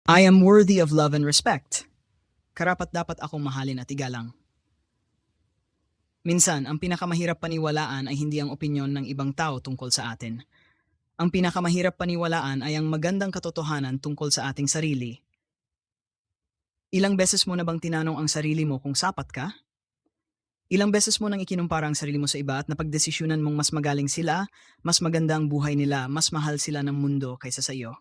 I am worthy of love and respect. Karapat-dapat akong mahalin at igalang. Minsan, ang pinakamahirap paniwalaan ay hindi ang opinyon ng ibang tao tungkol sa atin. Ang pinakamahirap paniwalaan ay ang magandang katotohanan tungkol sa ating sarili. Ilang beses mo na bang tinanong ang sarili mo kung sapat ka? Ilang beses mo nang ikinumpara ang sarili mo sa iba at napagdesisyonan mong mas magaling sila, mas maganda ang buhay nila, mas mahal sila ng mundo kaysa sa iyo?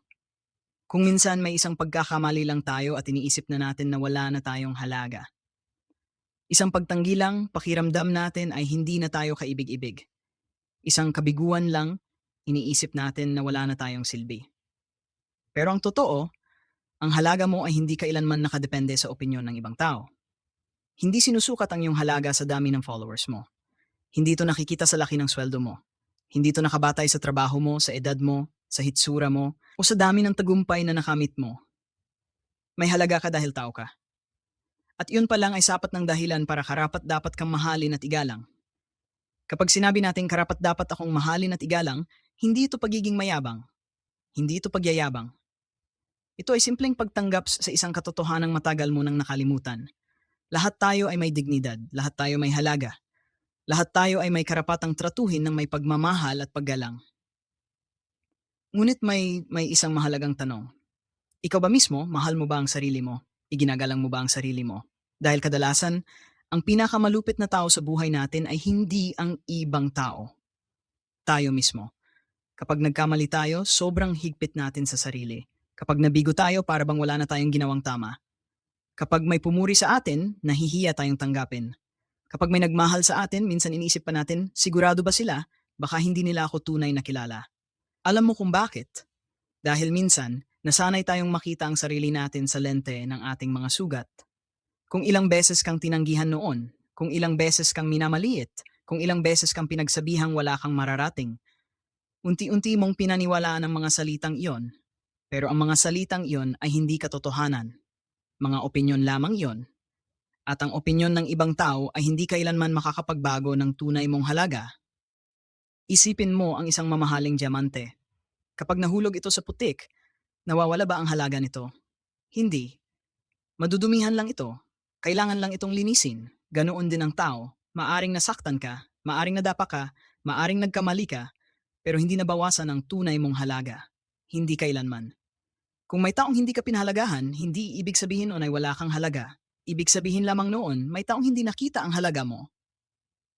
Kung minsan may isang pagkakamali lang tayo at iniisip na natin na wala na tayong halaga. Isang pagtanggi lang, pakiramdam natin ay hindi na tayo kaibig-ibig. Isang kabiguan lang, iniisip natin na wala na tayong silbi. Pero ang totoo, ang halaga mo ay hindi kailanman nakadepende sa opinyon ng ibang tao. Hindi sinusukat ang iyong halaga sa dami ng followers mo. Hindi ito nakikita sa laki ng sweldo mo. Hindi ito nakabatay sa trabaho mo, sa edad mo, sa hitsura mo, o sa dami ng tagumpay na nakamit mo. May halaga ka dahil tao ka. At yun pa lang ay sapat ng dahilan para karapat-dapat kang mahalin at igalang. Kapag sinabi natin karapat-dapat akong mahalin at igalang, hindi ito pagiging mayabang. Hindi ito pagyayabang. Ito ay simpleng pagtanggap sa isang katotohanang matagal mo nang nakalimutan. Lahat tayo ay may dignidad, lahat tayo may halaga. Lahat tayo ay may karapatang tratuhin ng may pagmamahal at paggalang. Ngunit may isang mahalagang tanong. Ikaw ba mismo, mahal mo ba ang sarili mo? Iginagalang mo ba ang sarili mo? Dahil kadalasan, ang pinakamalupit na tao sa buhay natin ay hindi ang ibang tao. Tayo mismo. Kapag nagkamali tayo, sobrang higpit natin sa sarili. Kapag nabigo tayo, para bang wala na tayong ginawang tama. Kapag may pumuri sa atin, nahihiya tayong tanggapin. Kapag may nagmahal sa atin, minsan iniisip pa natin, sigurado ba sila? Baka hindi nila ako tunay na kilala. Alam mo kung bakit? Dahil minsan, nasanay tayong makita ang sarili natin sa lente ng ating mga sugat. Kung ilang beses kang tinanggihan noon, kung ilang beses kang minamaliit, kung ilang beses kang pinagsabihang wala kang mararating, unti-unti mong pinaniwalaan ang mga salitang iyon. Pero ang mga salitang iyon ay hindi katotohanan. Mga opinyon lamang iyon. At ang opinyon ng ibang tao ay hindi kailanman makakapagbago ng tunay mong halaga. Isipin mo ang isang mamahaling diamante. Kapag nahulog ito sa putik, nawawala ba ang halaga nito? Hindi. Madudumihan lang ito. Kailangan lang itong linisin. Ganoon din ang tao. Maaring nasaktan ka, maaring nadapa ka, maaring nagkamali ka, pero hindi nabawasan ang tunay mong halaga. Hindi kailanman. Kung may taong hindi ka pinahalagahan, hindi ibig sabihin noon ay wala kang halaga. Ibig sabihin lamang noon, may taong hindi nakita ang halaga mo.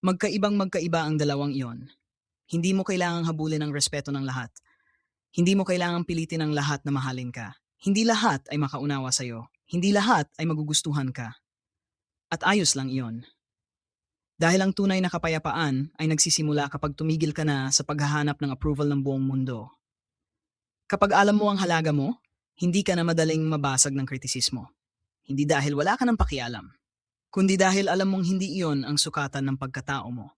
Magkaibang-magkaiba ang dalawang iyon. Hindi mo kailangang habulin ang respeto ng lahat. Hindi mo kailangang pilitin ang lahat na mahalin ka. Hindi lahat ay makaunawa sa'yo. Hindi lahat ay magugustuhan ka. At ayos lang iyon. Dahil ang tunay na kapayapaan ay nagsisimula kapag tumigil ka na sa paghahanap ng approval ng buong mundo. Kapag alam mo ang halaga mo, hindi ka na madaling mabasag ng kritisismo. Hindi dahil wala ka ng pakialam, kundi dahil alam mong hindi iyon ang sukatan ng pagkatao mo.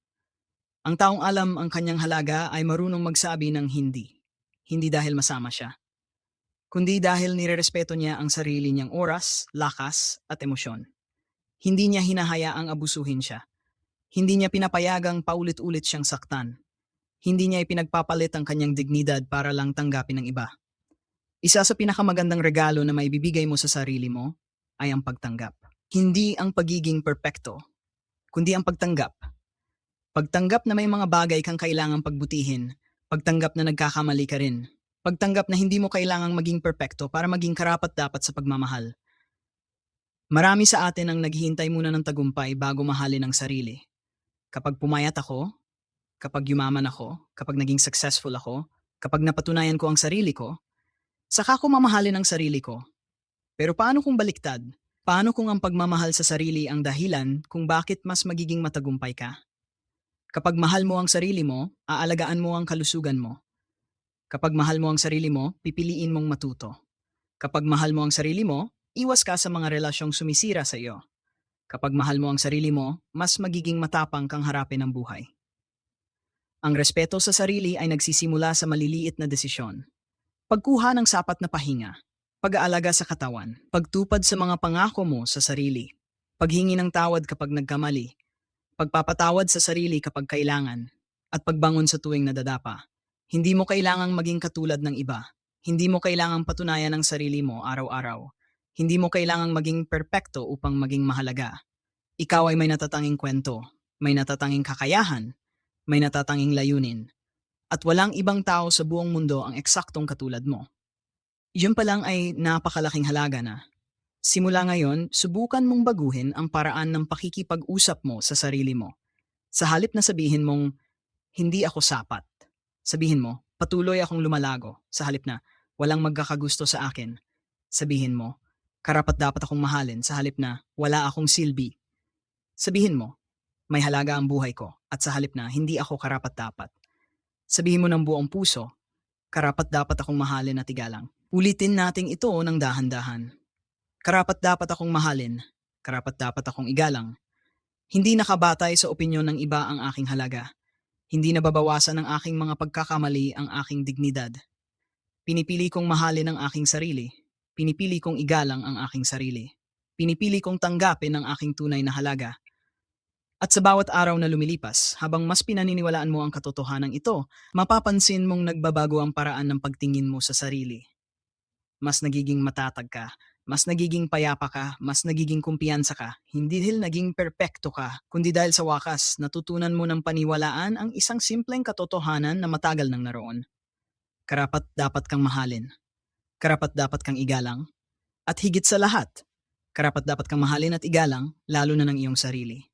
Ang taong alam ang kanyang halaga ay marunong magsabi ng hindi. Hindi dahil masama siya, kundi dahil nirerespeto niya ang sarili niyang oras, lakas, at emosyon. Hindi niya hinahayaang abusuhin siya. Hindi niya pinapayagang paulit-ulit siyang saktan. Hindi niya ipinagpapalit ang kanyang dignidad para lang tanggapin ng iba. Isa sa pinakamagandang regalo na maibibigay mo sa sarili mo ay ang pagtanggap. Hindi ang pagiging perpekto, kundi ang pagtanggap. Pagtanggap na may mga bagay kang kailangang pagbutihin. Pagtanggap na nagkakamali ka rin. Pagtanggap na hindi mo kailangang maging perpekto para maging karapat-dapat sa pagmamahal. Marami sa atin ang naghihintay muna ng tagumpay bago mahalin ang sarili. Kapag pumayat ako, kapag yumaman ako, kapag naging successful ako, kapag napatunayan ko ang sarili ko, saka ko mamahalin ang sarili ko. Pero paano kung baliktad? Paano kung ang pagmamahal sa sarili ang dahilan kung bakit mas magiging matagumpay ka? Kapag mahal mo ang sarili mo, aalagaan mo ang kalusugan mo. Kapag mahal mo ang sarili mo, pipiliin mong matuto. Kapag mahal mo ang sarili mo, iwas ka sa mga relasyong sumisira sa iyo. Kapag mahal mo ang sarili mo, mas magiging matapang kang harapin ang buhay. Ang respeto sa sarili ay nagsisimula sa maliliit na desisyon. Pagkuha ng sapat na pahinga, pag-aalaga sa katawan, pagtupad sa mga pangako mo sa sarili, paghingi ng tawad kapag nagkamali, pagpapatawad sa sarili kapag kailangan, at pagbangon sa tuwing nadadapa. Hindi mo kailangang maging katulad ng iba. Hindi mo kailangang patunayan ang sarili mo araw-araw. Hindi mo kailangang maging perpekto upang maging mahalaga. Ikaw ay may natatanging kwento, may natatanging kakayahan, may natatanging layunin, at walang ibang tao sa buong mundo ang eksaktong katulad mo. Yun pa lang ay napakalaking halaga na. Simula ngayon, subukan mong baguhin ang paraan ng pakikipag-usap mo sa sarili mo. Sa halip na sabihin mong, hindi ako sapat. Sabihin mo, patuloy akong lumalago. Sa halip na, walang magkakagusto sa akin. Sabihin mo, karapat-dapat akong mahalin. Sa halip na, wala akong silbi. Sabihin mo, may halaga ang buhay ko. At sa halip na, hindi ako karapat-dapat. Sabihin mo ng buong puso, karapat-dapat akong mahalin at igalang. Ulitin nating ito ng dahan-dahan. Karapat-dapat akong mahalin. Karapat-dapat akong igalang. Hindi nakabatay sa opinyon ng iba ang aking halaga. Hindi nababawasan ng aking mga pagkakamali ang aking dignidad. Pinipili kong mahalin ang aking sarili. Pinipili kong igalang ang aking sarili. Pinipili kong tanggapin ang aking tunay na halaga. At sa bawat araw na lumilipas, habang mas pinaniniwalaan mo ang katotohanan ito, mapapansin mong nagbabago ang paraan ng pagtingin mo sa sarili. Mas nagiging matatag ka, mas nagiging payapa ka, mas nagiging kumpiyansa ka. Hindi dahil naging perpekto ka, kundi dahil sa wakas, natutunan mo ng paniwalaan ang isang simpleng katotohanan na matagal nang naroon. Karapat dapat kang mahalin. Karapat dapat kang igalang. At higit sa lahat, karapat dapat kang mahalin at igalang, lalo na ng iyong sarili.